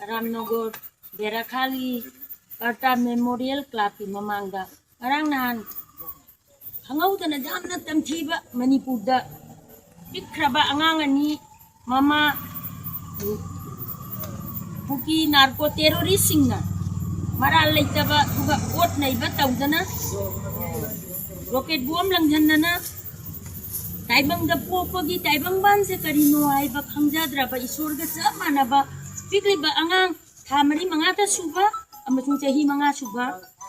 Ramnagar बेराखाली carta memorial club की ममांगदा ngarang nahan khangawdana jamna tamthiba manipurda pikraba angang ani mama puki narco terrorist singna maral leitaba tuga ot naiba tawdana rocket bomb langjanna taibang da pokogi taibang ban se karino aiba khamjadraba isorga sa manaba pikriba angang thamari mangata suba amasung chahi manga suba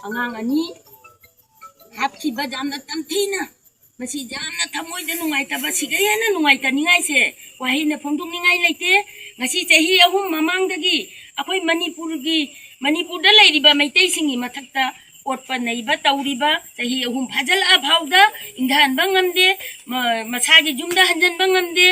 angang ani hapki ba jamna tamthina masi jamna thamoi da nungai ta ba sigaya na nungai ta ningai se wahi na phongdung ningai leite ngasi chahi ahum mamang dagi akoi manipur da lairiba maitai singi mathakta otpa naiba tauriba chahi ahum phajal a phauda indhan bangamde masagi jumda hanjan bangamde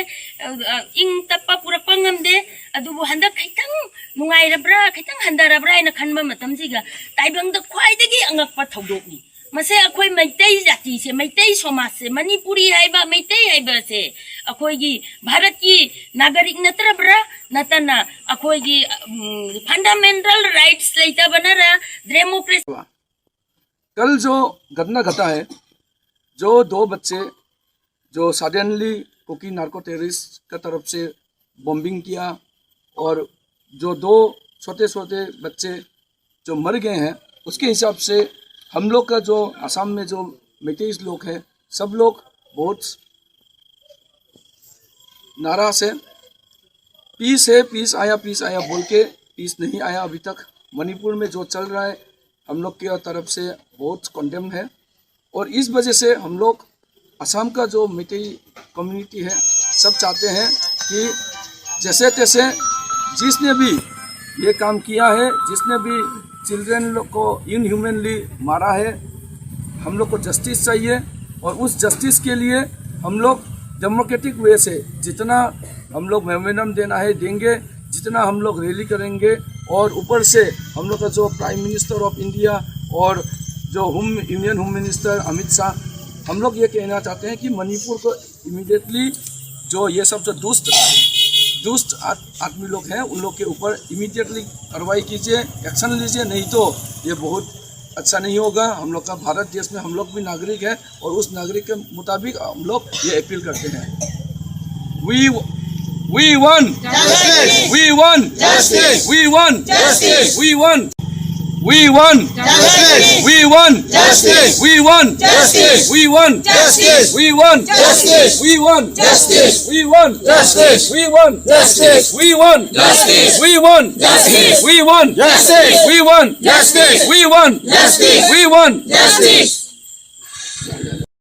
ing tappa purakpa ngamde adubu handak khaitang nungai rabra khaitang handarabra ina khanba matamjiga taibang da khwai dagi angakpa thodokni mase akhoi maitai jati se maitai somaj se manipuri haiba maitai haiba se akhoi gi bharat ki nagarik natrabra natana akhoi gi fundamental rights leita banara democracy। कल जो घटना घटा है जो दो बच्चे जो suddenly cookie narco terrorist का तरफ से बॉम्बिंग किया और जो दो छोटे छोटे बच्चे जो मर गए हैं उसके हिसाब से हम लोग का जो असम में जो मेटेइस लोग हैं सब लोग बहुत नाराज है। पीस आया बोल के पीस नहीं आया अभी तक। मणिपुर में जो चल रहा है हम लोग की तरफ से बहुत कंडेम है और इस वजह से हम लोग असम का जो मेटेई कम्युनिटी है सब चाहते हैं कि जैसे तैसे जिसने भी ये काम किया है, जिसने भी चिल्ड्रन लोग को इनह्यूमनली मारा है, हम लोग को जस्टिस चाहिए और उस जस्टिस के लिए हम लोग डेमोक्रेटिक वे से जितना हम लोग मेमोरेंडम देना है देंगे, जितना हम लोग रैली करेंगे और ऊपर से हम लोग का जो प्राइम मिनिस्टर ऑफ इंडिया और जो union home minister Amit Shah, हम लोग ये कहना चाहते हैं कि मणिपुर को इमीडिएटली जो ये सब जो दुष्ट आदमी लोग हैं उन लोग के ऊपर इमीडिएटली कार्रवाई कीजिए, एक्शन लीजिए, नहीं तो ये बहुत अच्छा नहीं होगा। हम लोग का भारत देश में हम लोग भी नागरिक हैं और उस नागरिक के मुताबिक हम लोग ये अपील करते हैं। We won justice. We won justice. We won justice. We won. We won justice. We won justice. We won justice. We won justice. We won justice. We won justice. We won justice. We won justice. We won justice. We won justice. We won justice. We won justice. We won justice. We won justice.